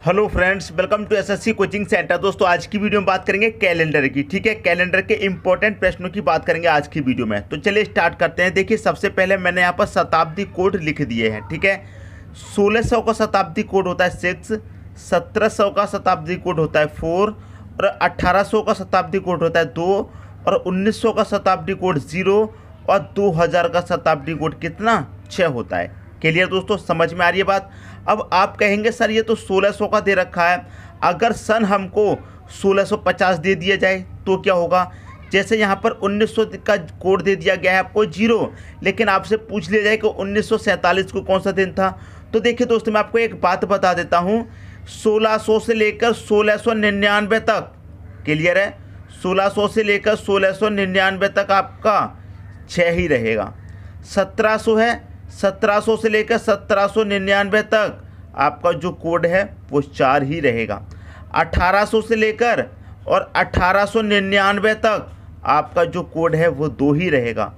Hello friends, welcome to SSC coaching centre. दोस्तों आज की वीडियो में बात करेंगे कैलेंडर की। ठीक है, कैलेंडर के इंपॉर्टेंट प्रश्नों की बात करेंगे आज की वीडियो में। तो चलिए स्टार्ट करते हैं। देखिए सबसे पहले मैंने यहाँ पर शताब्दी कोड लिख दिए हैं। ठीक है, 1600 का शताब्दी कोड होता है 6, 1700 का शताब्दी कोड होता है 4 और 1800 का शताब्दी कोड होता है 2 और 1900 का शताब्दी कोड 0 और 2000 का शताब्दी कोड कितना 6 होता है। क्लियर दोस्तों, समझ में आ रही है बात। अब आप कहेंगे सर ये तो 1600 का दे रखा है, अगर सन हमको 1650 दे दिया जाए तो क्या होगा। जैसे यहाँ पर 1900 का कोड दे दिया गया है आपको 0, लेकिन आपसे पूछ लिया जाए कि 1947 को कौन सा दिन था। तो देखिए दोस्तों, मैं आपको एक बात बता देता हूँ, 1600 से लेकर 1699 तक, क्लियर है, 1600 से लेकर 1699 तक आपका 6 ही रहेगा। 1700 है, 1700 से लेकर 1799 तक आपका जो कोड है वो 4 ही रहेगा। 1800 से लेकर और 1899 तक आपका जो कोड है वो 2 ही रहेगा।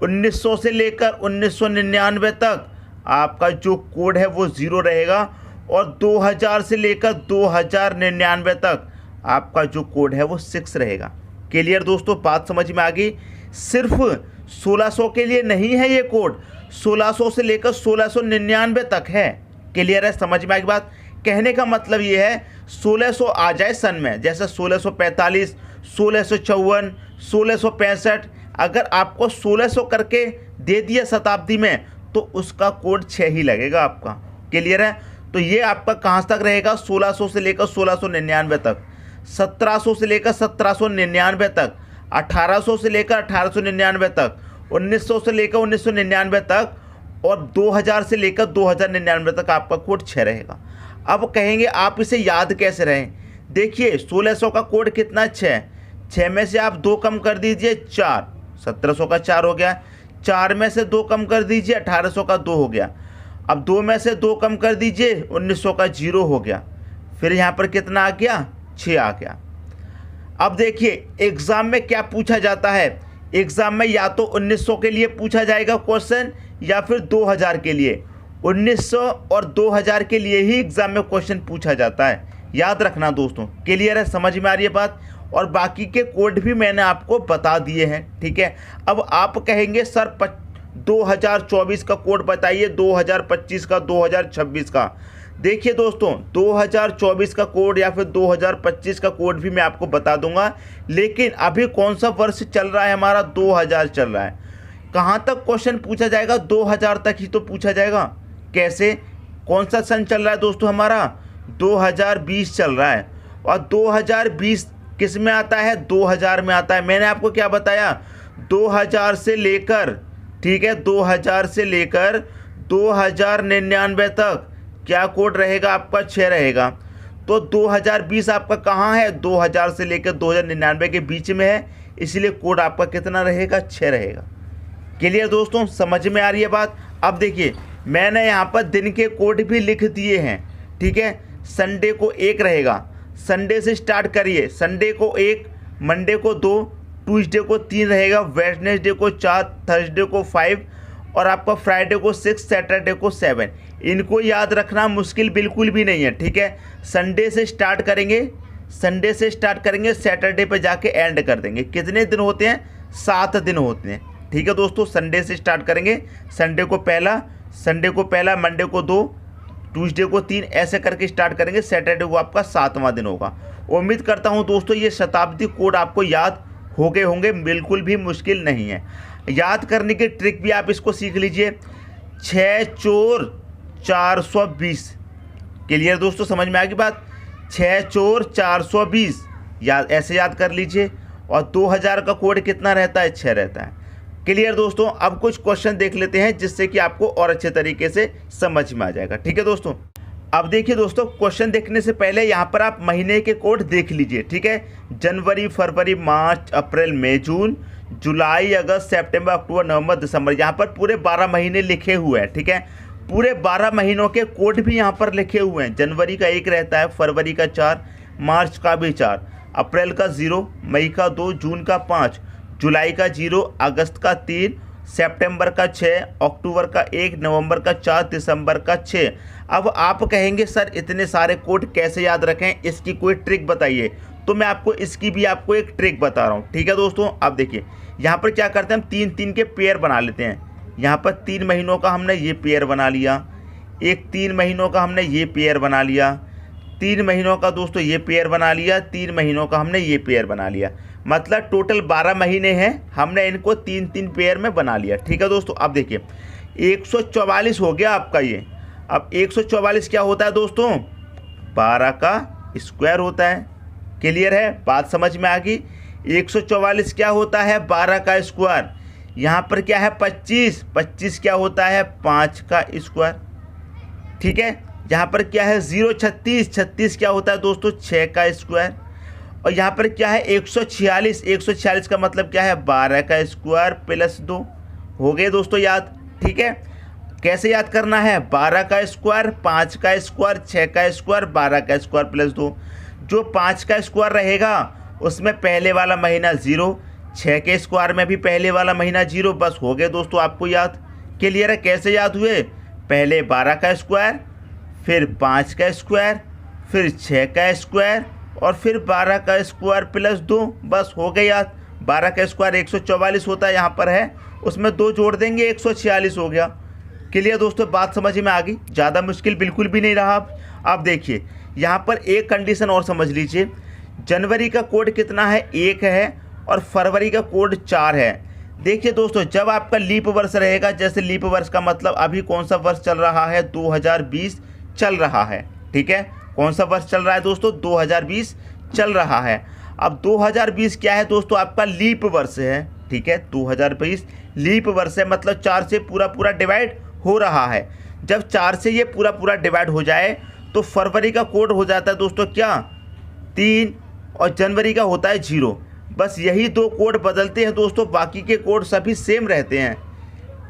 1900 से लेकर 1999 तक आपका जो कोड है वो 0 रहेगा और 2000 से लेकर 2099 तक आपका जो कोड है वो 6 रहेगा। क्लियर दोस्तों, बात समझ में आ गई। सिर्फ 1600 के लिए नहीं है ये कोड, 1600 से लेकर 1699 तक है। क्लियर है, समझ में आई बात। कहने का मतलब ये है 1600 आ जाए सन में, जैसे 1645, 1654, 1665, अगर आपको 1600 करके दे दिया शताब्दी में तो उसका कोड 6 ही लगेगा आपका। क्लियर है, तो ये आपका कहाँ तक रहेगा, 1600 से लेकर 1699 तक, 1700 से लेकर 1799 तक, 1800 से लेकर 1899 तक, 1900 से लेकर 1999 तक और 2000 से लेकर 2099 तक आपका कोड 6 रहेगा। अब कहेंगे आप इसे याद कैसे रहें। देखिए 1600 का कोड कितना 6 में से आप 2 कम कर दीजिए 4, 1700 का 4 हो गया। 4 में से 2 कम कर दीजिए 1800 का 2 हो गया। अब 2 में से 2 कम कर दीजिए 1900 का 0 हो गया। फिर यहाँ पर कितना आ गया, 6 आ गया। अब देखिए एग्ज़ाम में क्या पूछा जाता है, एग्ज़ाम में या तो 1900 के लिए पूछा जाएगा क्वेश्चन या फिर 2000 के लिए। 1900 और 2000 के लिए ही एग्ज़ाम में क्वेश्चन पूछा जाता है, याद रखना दोस्तों। क्लियर है, समझ में आ रही है बात। और बाकी के कोड भी मैंने आपको बता दिए हैं। ठीक है, अब आप कहेंगे सर 2024 का कोड बताइए, 2025 का, 2026 का। देखिए दोस्तों, 2024 का कोड या फिर 2025 का कोड भी मैं आपको बता दूंगा, लेकिन अभी कौन सा वर्ष चल रहा है हमारा, 2000 चल रहा है। कहाँ तक क्वेश्चन पूछा जाएगा, 2000 तक ही तो पूछा जाएगा। कैसे, कौन सा सन चल रहा है दोस्तों हमारा, 2020 चल रहा है। और 2020 किस में आता है, 2000 में आता है। मैंने आपको क्या बताया, 2000 से लेकर, ठीक है, 2000 से लेकर 2099 तक क्या कोड रहेगा आपका, 6 रहेगा। तो 2020 आपका कहाँ है, 2000 से लेकर 2099 के बीच में है, इसलिए कोड आपका कितना रहेगा, 6 रहेगा। क्लियर दोस्तों, समझ में आ रही है बात। अब देखिए मैंने यहाँ पर दिन के कोड भी लिख दिए हैं। ठीक है, संडे को 1 रहेगा, संडे से स्टार्ट करिए। संडे को 1, मंडे को 2, ट्यूसडे को 3 रहेगा, वेडनेसडे को 4, थर्सडे को 5 और आपका फ्राइडे को 6, सैटरडे को 7। इनको याद रखना मुश्किल बिल्कुल भी नहीं है। ठीक है, संडे से स्टार्ट करेंगे, संडे से स्टार्ट करेंगे, सैटरडे पे जाके एंड कर देंगे। कितने दिन होते हैं, 7 दिन होते हैं। ठीक है दोस्तों, संडे से स्टार्ट करेंगे, संडे को पहला, मंडे को 2, ट्यूसडे को 3, ऐसे करके स्टार्ट करेंगे। सैटरडे को आपका 7वां दिन होगा। उम्मीद करता हूँ दोस्तों ये शताब्दी कोड आपको याद हो गए होंगे, बिल्कुल भी मुश्किल नहीं है। याद करने की ट्रिक भी आप इसको सीख लीजिए, 6 चोर 420। क्लियर दोस्तों, समझ में आ गई बात। 6 चोर 420 याद, ऐसे याद कर लीजिए। और 2000 का कोड कितना रहता है, 6 रहता है। क्लियर दोस्तों, अब कुछ क्वेश्चन देख लेते हैं जिससे कि आपको और अच्छे तरीके से समझ में आ जाएगा। ठीक है दोस्तों, अब देखिए दोस्तों, क्वेश्चन देखने से पहले यहाँ पर आप महीने के कोड देख लीजिए। ठीक है, जनवरी, फरवरी, मार्च, अप्रैल, मई, जून, जुलाई, अगस्त, सितंबर, अक्टूबर, नवंबर, दिसंबर, यहाँ पर पूरे 12 महीने लिखे हुए हैं। ठीक है, पूरे 12 महीनों के कोड भी यहाँ पर लिखे हुए हैं। जनवरी का 1 रहता है, फरवरी का 4, मार्च का भी 4, अप्रैल का 0, मई का 2, जून का 5, जुलाई का 0, अगस्त का 3, सितंबर का 6, अक्टूबर का 1, नवंबर का 4, दिसंबर का 6। अब आप कहेंगे सर इतने सारे कोड कैसे याद रखें, इसकी कोई ट्रिक बताइए। तो मैं आपको इसकी भी आपको एक ट्रिक बता रहा हूँ। ठीक है दोस्तों, अब देखिए यहाँ पर क्या करते हैं, हम 3-3 के पेयर बना लेते हैं। यहाँ पर 3 महीनों का हमने ये पेयर बना लिया, एक 3 महीनों का हमने ये पेयर बना लिया, 3 महीनों का दोस्तों ये पेयर बना लिया, 3 महीनों का हमने ये पेयर बना लिया। मतलब टोटल 12 महीने हैं, हमने इनको 3-3 पेयर में बना लिया। ठीक है दोस्तों, अब देखिए 144 हो गया आपका ये। अब 144 क्या होता है दोस्तों, 12 का स्क्वायर होता है। क्लियर है, बात समझ में आ गई। 144 क्या होता है, 12 का स्क्वायर। यहाँ पर क्या है 25, 25 क्या होता है 5 का स्क्वायर। ठीक है, यहाँ पर क्या है 036, 36 क्या होता है दोस्तों 6 का स्क्वायर। और यहाँ पर क्या है 146, 146 का मतलब क्या है 12 का स्क्वायर प्लस 2। हो गए दोस्तों याद। ठीक है, कैसे याद करना है, 12 का स्क्वायर, 5 का स्क्वायर, 6 का स्क्वायर, 12 का स्क्वायर प्लस 2। जो 5 का स्क्वायर रहेगा उसमें पहले वाला महीना 0, 6 के स्क्वायर में भी पहले वाला महीना 0। बस हो गए दोस्तों आपको याद। क्लियर है, कैसे याद हुए, पहले 12 का स्क्वायर, फिर 5 का स्क्वायर, फिर 6 का स्क्वायर और फिर 12 का स्क्वायर प्लस 2। बस हो गए याद। 12 का स्क्वायर 144 होता है, यहाँ पर है, उसमें 2 जोड़ देंगे 146 हो गया। क्लियर दोस्तों, बात समझ में आ गई, ज़्यादा मुश्किल बिल्कुल भी नहीं रहा। अब देखिए यहाँ पर एक कंडीशन और समझ लीजिए, जनवरी का कोड कितना है 1 है और फरवरी का कोड 4 है। देखिए दोस्तों, जब आपका लीप वर्ष रहेगा, जैसे लीप वर्ष का मतलब अभी कौन सा वर्ष चल रहा है 2020 चल रहा है। ठीक है, कौन सा वर्ष चल रहा है दोस्तों 2020 चल रहा है। अब 2020 क्या है दोस्तों, आपका लीप वर्ष है। ठीक है, 2020 लीप वर्ष है, मतलब 4 से पूरा पूरा डिवाइड हो रहा है। जब 4 से ये पूरा पूरा डिवाइड हो जाए तो फरवरी का कोड हो जाता है दोस्तों क्या 3 और जनवरी का होता है 0। बस यही 2 कोड बदलते हैं दोस्तों, बाकी के कोड सभी सेम रहते हैं।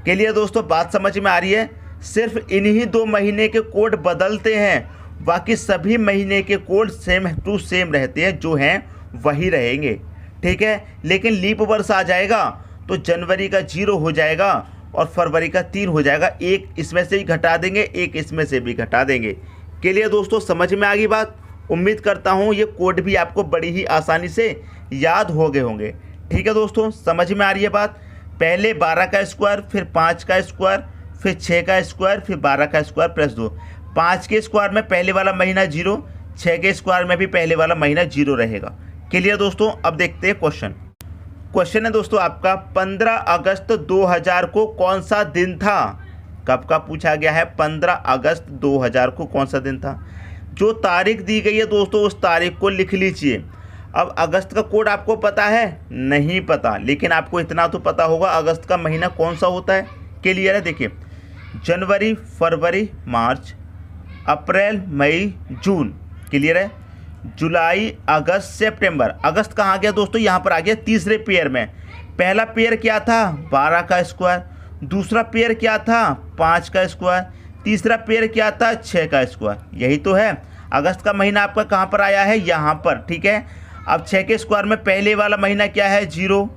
के लिए दोस्तों बात समझ में आ रही है, सिर्फ इन्हीं 2 महीने के कोड बदलते हैं, बाकी सभी महीने के कोड सेम टू सेम रहते हैं, जो हैं वही रहेंगे। ठीक है, लेकिन लीप वर्ष आ जाएगा तो जनवरी का 0 हो जाएगा और फरवरी का 3 हो जाएगा। एक इसमें से ही घटा देंगे, एक इसमें से भी घटा देंगे। के लिए दोस्तों समझ में आ गई बात। उम्मीद करता हूँ ये कोड भी आपको बड़ी ही आसानी से याद हो गए होंगे। ठीक है दोस्तों, समझ में आ रही है बात। पहले 12 का स्क्वायर, फिर 5 का स्क्वायर, फिर 6 का स्क्वायर, फिर 12 का स्क्वायर प्लस 2। 5 के स्क्वायर में पहले वाला महीना 0, 6 के स्क्वायर में भी पहले वाला महीना 0 रहेगा। क्लियर दोस्तों, अब देखते हैं क्वेश्चन। क्वेश्चन है दोस्तों आपका 15 अगस्त 2000 को कौन सा दिन था। कब का पूछा गया है, 15 अगस्त 2000 को कौन सा दिन था। जो तारीख दी गई है दोस्तों उस तारीख को लिख लीजिए। अब अगस्त का कोड आपको पता है, नहीं पता, लेकिन आपको इतना तो पता होगा अगस्त का महीना कौन सा होता है। क्लियर है, देखिए जनवरी, फरवरी, मार्च, अप्रैल, मई, जून। क्लियर है, जुलाई, अगस्त, सितंबर। अगस्त कहाँ गया दोस्तों, यहाँ पर आ गया तीसरे पेयर में। पहला पेयर क्या था 12 का स्क्वायर, दूसरा पेयर क्या था 5 का स्क्वायर, तीसरा पेयर क्या था 6 का स्क्वायर। यही तो है। अगस्त का महीना आपका कहाँ पर आया है, यहाँ पर। ठीक है, अब 6 के स्क्वायर में पहले वाला महीना क्या है 0,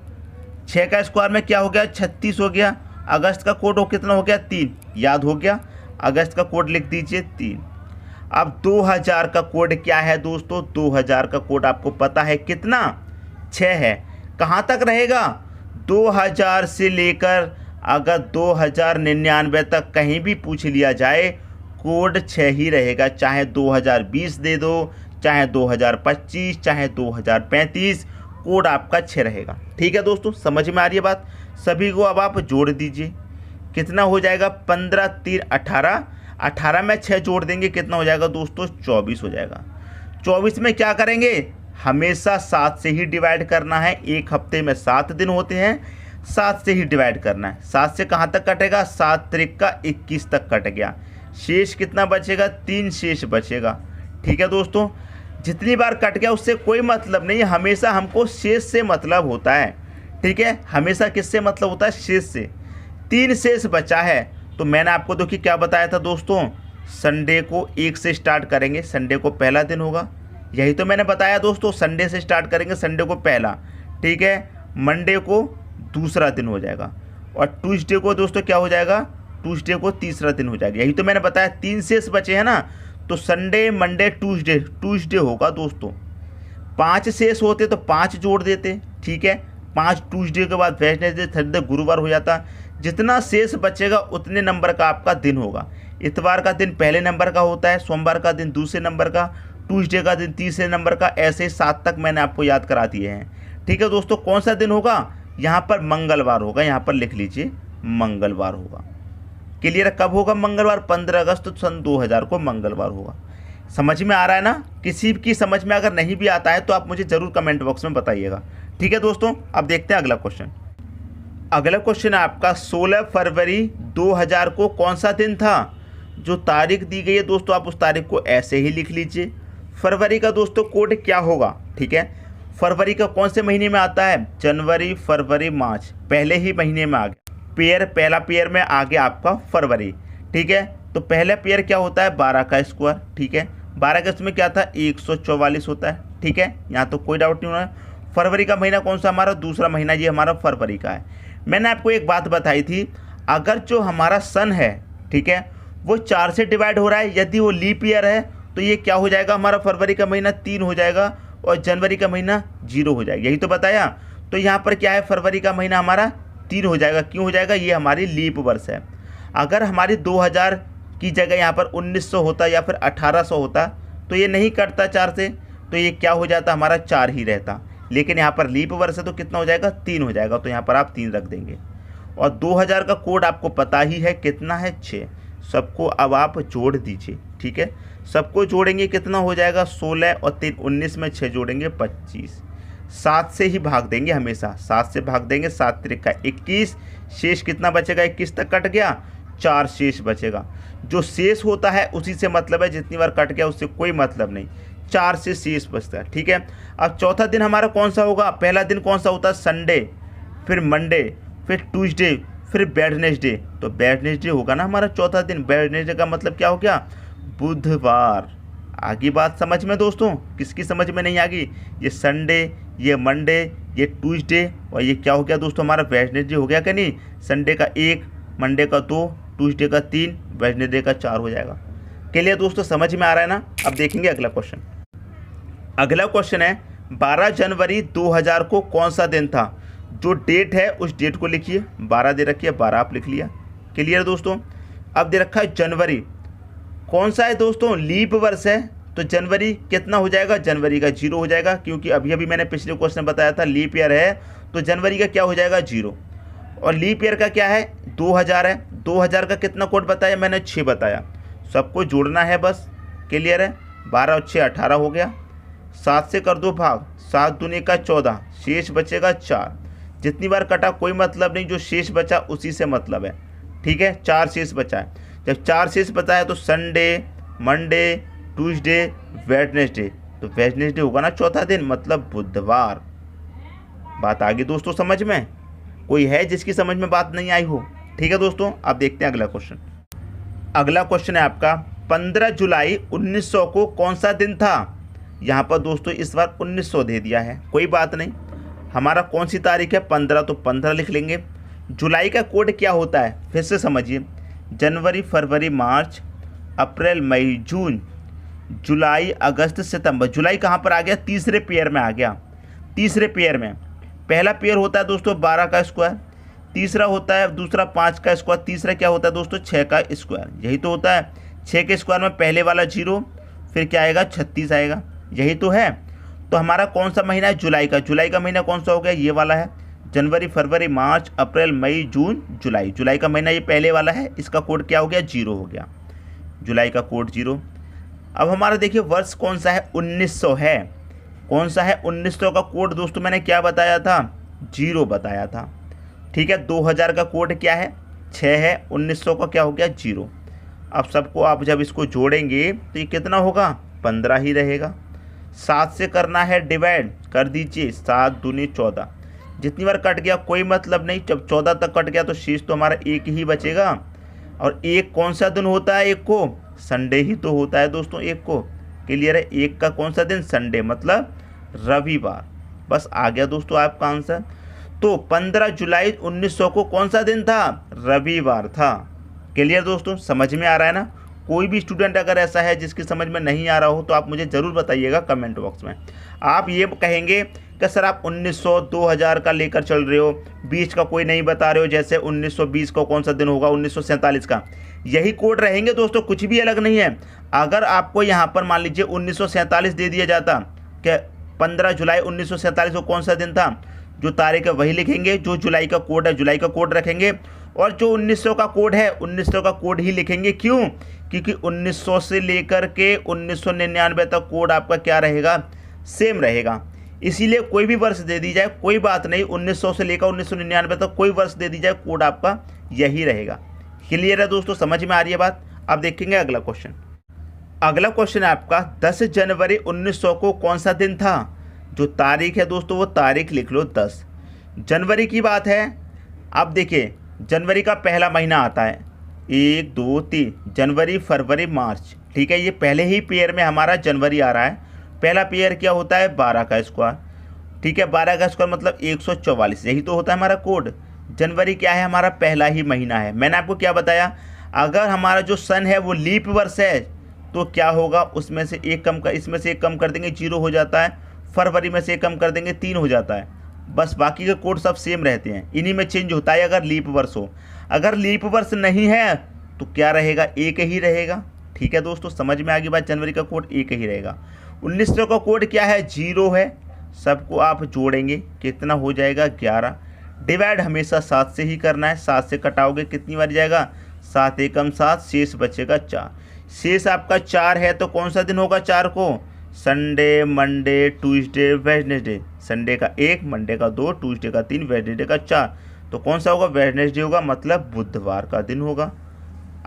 6 का स्क्वायर में क्या हो गया 36 हो गया। अगस्त का कोड कितना हो गया 3, याद हो गया। अगस्त का कोड लिख दीजिए 3। अब 2000 का कोड क्या है दोस्तों, 2000 का कोड आपको पता है कितना 6 है। कहाँ तक रहेगा 2000 से लेकर अगर 2099 तक कहीं भी पूछ लिया जाए कोड 6 ही रहेगा। चाहे 2020 दे दो, चाहे 2025, चाहे 2035, कोड आपका 6 रहेगा। ठीक है दोस्तों, समझ में आ रही है बात। सभी को अब आप जोड़ दीजिए, कितना हो जाएगा 15 3 18, 18 में 6 जोड़ देंगे, कितना हो जाएगा दोस्तों 24 हो जाएगा। 24 में क्या करेंगे, हमेशा 7 से ही डिवाइड करना है। एक हफ्ते में 7 दिन होते हैं, 7 से ही डिवाइड करना है। 7 से कहाँ तक कटेगा, 7 त्रिक का 21 तक कट गया। शेष कितना बचेगा, 3 शेष बचेगा। ठीक है दोस्तों, जितनी बार कट गया उससे कोई मतलब नहीं है, हमेशा हमको शेष से मतलब होता है। ठीक है, हमेशा किससे मतलब होता है, शेष से। 3 शेष बचा है, तो मैंने आपको देखिए क्या बताया था दोस्तों, संडे को 1 से स्टार्ट करेंगे, संडे को पहला दिन होगा। यही तो मैंने बताया दोस्तों, संडे से स्टार्ट करेंगे, संडे को पहला। ठीक है, मंडे को दूसरा दिन हो जाएगा, और ट्यूसडे को दोस्तों क्या हो जाएगा, ट्यूसडे को तीसरा दिन हो जाएगा। यही तो मैंने बताया 3 शेष बचे हैं ना, तो संडे मंडे ट्यूसडे, ट्यूसडे होगा दोस्तों। 5 शेष होते तो 5 जोड़ देते, ठीक है। 5 ट्यूसडे के बाद वेडनेसडे थर्सडे गुरुवार हो जाता। जितना शेष बचेगा उतने नंबर का आपका दिन होगा। इतवार का दिन पहले नंबर का होता है, सोमवार का दिन दूसरे नंबर का, ट्यूसडे का दिन तीसरे नंबर का, ऐसे 7 तक मैंने आपको याद करा दिए हैं, ठीक है दोस्तों। कौन सा दिन होगा, यहाँ पर मंगलवार होगा, यहाँ पर लिख लीजिए मंगलवार होगा। क्लियर, कब होगा मंगलवार, 15 अगस्त सन 2000 को मंगलवार होगा। समझ में आ रहा है ना। किसी की समझ में अगर नहीं भी आता है तो आप मुझे ज़रूर कमेंट बॉक्स में बताइएगा, ठीक है दोस्तों। अब देखते हैं अगला क्वेश्चन। अगला क्वेश्चन है आपका 16 फरवरी 2000 को कौन सा दिन था। जो तारीख दी गई है दोस्तों आप उस तारीख को ऐसे ही लिख लीजिए। फरवरी का दोस्तों कोड क्या होगा, ठीक है। फरवरी का कौन से महीने में आता है, जनवरी फरवरी मार्च, पहले ही महीने में आ गया पेयर, पहला पेयर में आ गया आपका फरवरी, ठीक है। तो पहला पेयर क्या होता है, 12 का स्क्वायर, ठीक है। 12 के उसमें क्या था, 144 होता है, ठीक है। यहाँ तो कोई डाउट नहीं होना है। फरवरी का महीना कौन सा हमारा, दूसरा महीना ये हमारा फरवरी का है। मैंने आपको एक बात बताई थी, अगर जो हमारा सन है, ठीक है, वो 4 से डिवाइड हो रहा है, यदि वो लीप ईयर है तो ये क्या हो जाएगा, हमारा फरवरी का महीना 3 हो जाएगा और जनवरी का महीना 0 हो जाएगा। यही तो बताया। तो यहाँ पर क्या है, फरवरी का महीना हमारा 3 हो जाएगा। क्यों हो जाएगा, ये हमारी लीप वर्ष है। अगर हमारी 2000 की जगह यहाँ पर 1900 होता या फिर 1800 होता तो ये नहीं कटता 4 से, तो ये क्या हो जाता, हमारा 4 ही रहता। लेकिन यहाँ पर लीप वर्ष है तो कितना हो जाएगा, 3 हो जाएगा। तो यहाँ पर आप 3 रख देंगे। और 2000 का कोड आपको पता ही है कितना है, 6। सबको अब आप जोड़ दीजिए, ठीक है। सबको जोड़ेंगे कितना हो जाएगा, 16 और 3 19 में 6 जोड़ेंगे 25। 7 से ही भाग देंगे हमेशा, 7 से भाग देंगे, 7 त्रिका 21। शेष कितना बचेगा, 21 तक कट गया, 4 शेष बचेगा। जो शेष होता है उसी से मतलब है, जितनी बार कट गया उससे कोई मतलब नहीं, 4 से शेष बचता है, ठीक है। अब चौथा दिन हमारा कौन सा होगा, पहला दिन कौन सा होता है, संडे, फिर मंडे, फिर ट्यूसडे, फिर वेडनेसडे। तो वेडनेसडे होगा ना हमारा चौथा दिन। वेडनेसडे का मतलब क्या हो गया, बुधवार। आगे बात समझ में दोस्तों, किसकी समझ में नहीं आ गई, ये संडे, ये मंडे, ये ट्यूसडे और ये क्या हो गया दोस्तों, हमारा वेडनेसडे हो गया कि नहीं। संडे का 1, मंडे का 2, ट्यूसडे का 3, वेडनेसडे का 4 हो जाएगा। क्लियर दोस्तों, समझ में आ रहा है ना। अब देखेंगे अगला क्वेश्चन। अगला क्वेश्चन है 12 जनवरी 2000 को कौन सा दिन था। जो डेट है उस डेट को लिखिए, 12 दे रखी है, 12 आप लिख लिया। क्लियर दोस्तों। अब दे रखा है जनवरी, कौन सा है दोस्तों, लीप वर्ष है। तो जनवरी कितना हो जाएगा, जनवरी का 0 हो जाएगा, क्योंकि अभी अभी मैंने पिछले क्वेश्चन बताया था लीप ईयर है तो जनवरी का क्या हो जाएगा, 0। और लीप ईयर का क्या है, 2000 है। 2000 का कितना कोड बताया मैंने, 6 बताया। सबको जोड़ना है बस। क्लियर है, 12 और 6 18 हो गया। 7 से कर दो भाग, 7 दूनी का 14, शेष बचेगा 4। जितनी बार कटा कोई मतलब नहीं, जो शेष बचा उसी से मतलब है, ठीक है। 4 शेष बचा है। जब 4 शेष बचा है तो संडे, मंडे, ट्यूसडे, वेडनेसडे। तो वेडनेसडे होगा ना चौथा दिन, मतलब बुधवार। बात आ गई दोस्तों समझ में। कोई है जिसकी समझ में बात नहीं आई हो, ठीक है दोस्तों। अब देखते हैं अगला क्वेश्चन। अगला क्वेश्चन है आपका 15 जुलाई 1900 को कौन सा दिन था। यहाँ पर दोस्तों इस बार 1900 दे दिया है, कोई बात नहीं। हमारा कौन सी तारीख है, 15, तो 15 लिख लेंगे। जुलाई का कोड क्या होता है, फिर से समझिए। जनवरी फरवरी मार्च अप्रैल मई जून, जुलाई अगस्त सितंबर। जुलाई कहाँ पर आ गया, तीसरे पेयर में आ गया। तीसरे पेयर में पहला पेयर होता है दोस्तों 12 का स्क्वायर, तीसरा होता है दूसरा 5 का स्क्वायर, तीसरा क्या होता है दोस्तों 6 का स्क्वायर। यही तो होता है। 6 के स्क्वायर में पहले वाला 0, फिर क्या आएगा 36 आएगा, यही तो है। तो हमारा कौन सा महीना है, जुलाई का। जुलाई का महीना कौन सा हो गया, ये वाला है। जनवरी फरवरी मार्च अप्रैल मई जून जुलाई, जुलाई का महीना ये पहले वाला है। इसका कोड क्या हो गया, 0 हो गया। जुलाई का कोड 0। अब हमारा देखिए वर्ष कौन सा है, 1900 है। कौन सा है, 1900 का कोड दोस्तों मैंने क्या बताया था, 0 बताया था, ठीक है। 2000 का कोड क्या है, 6 है। 1900 का क्या हो गया, 0। अब सबको आप जब इसको जोड़ेंगे तो ये कितना होगा, 15 ही रहेगा। 7 से करना है डिवाइड, कर दीजिए, 7 दूनी 14। जितनी बार कट गया कोई मतलब नहीं, जब 14 तक कट गया तो शेष तो हमारा 1 ही बचेगा। और 1 कौन सा दिन होता है, 1 को संडे ही तो होता है दोस्तों 1 को। क्लियर है, 1 का कौन सा दिन, संडे, मतलब रविवार। बस आ गया दोस्तों आपका आंसर। तो 15 जुलाई 1900 को कौन सा दिन था? रविवार था। क्लियर दोस्तों, समझ में आ रहा है ना? कोई भी स्टूडेंट अगर ऐसा है जिसकी समझ में नहीं आ रहा हो तो आप मुझे ज़रूर बताइएगा कमेंट बॉक्स में। आप ये कहेंगे कि सर आप 1900 2000 का लेकर चल रहे हो, बीच का कोई नहीं बता रहे हो, जैसे 1920 को कौन सा दिन होगा, 1947 का, यही कोड रहेंगे दोस्तों, कुछ भी अलग नहीं है। अगर आपको यहाँ पर मान लीजिए 1947 दे दिया जाता कि 15 जुलाई 1947 को कौन सा दिन था, जो तारीख है वही लिखेंगे, जो जुलाई का कोड है जुलाई का कोड रखेंगे, और जो 1900 का कोड है 1900 का कोड ही लिखेंगे। क्यों? क्योंकि 1900 से लेकर के 1999 तक कोड आपका क्या रहेगा? सेम रहेगा। इसीलिए कोई भी वर्ष दे दी जाए कोई बात नहीं, 1900 से लेकर 1999 तक कोई वर्ष दे दी जाए कोड आपका यही रहेगा। क्लियर है दोस्तों, समझ में आ रही है बात? अब देखेंगे अगला क्वेश्चन। अगला क्वेश्चन है आपका 10 जनवरी 1900 को कौन सा दिन था? जो तारीख है दोस्तों वो तारीख लिख लो 10 जनवरी की बात है। अब देखिए जनवरी का पहला महीना आता है 1 2 3 जनवरी फरवरी मार्च, ठीक है, ये पहले ही पेयर में हमारा जनवरी आ रहा है। पहला पेयर क्या होता है? 12 का स्क्वायर, ठीक है, 12 का स्क्वायर मतलब 144, यही तो होता है हमारा कोड। जनवरी क्या है? हमारा पहला ही महीना है। मैंने आपको क्या बताया, अगर हमारा जो सन है वो लीप वर्ष है तो क्या होगा, उसमें से एक कम कर, इसमें से एक कम कर देंगे 0 हो जाता है, फरवरी में से एक कम कर देंगे 3 हो जाता है। बस बाकी के कोड सब सेम रहते हैं, इन्हीं में चेंज होता है अगर लीप वर्ष हो। अगर लीप वर्ष नहीं है तो क्या रहेगा? एक ही रहेगा। ठीक है दोस्तों, समझ में आ गई बात? जनवरी का कोड एक ही रहेगा। 1900 का कोड क्या है? 0 है। सबको आप जोड़ेंगे कितना हो जाएगा? 11। डिवाइड हमेशा 7 से ही करना है, 7 से कटाओगे कितनी बार जाएगा? 7 एकम 7, शेष बचेगा 4। शेष आपका 4 है तो कौन सा दिन होगा 4 को? Sunday, Monday, Tuesday, Wednesday. Sunday का 1, मंडे का 2, ट्यूसडे का 3, वेडनेसडे का 4, तो कौन सा होगा? वेडनेसडे होगा, मतलब बुधवार का दिन होगा।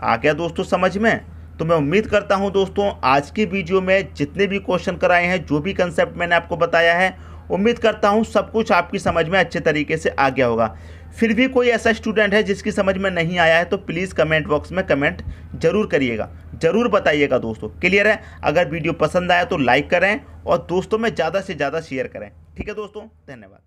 आ गया दोस्तों समझ में? तो मैं उम्मीद करता हूं दोस्तों आज की वीडियो में जितने भी क्वेश्चन कराए हैं, जो भी कंसेप्ट मैंने आपको बताया है, उम्मीद करता हूं सब कुछ आपकी समझ में अच्छे तरीके से आ गया होगा। फिर भी कोई ऐसा स्टूडेंट है जिसकी समझ में नहीं आया है तो प्लीज़ कमेंट बॉक्स में कमेंट जरूर करिएगा, ज़रूर बताइएगा दोस्तों। क्लियर है? अगर वीडियो पसंद आया तो लाइक करें और दोस्तों में ज़्यादा से ज़्यादा शेयर करें। ठीक है दोस्तों, धन्यवाद।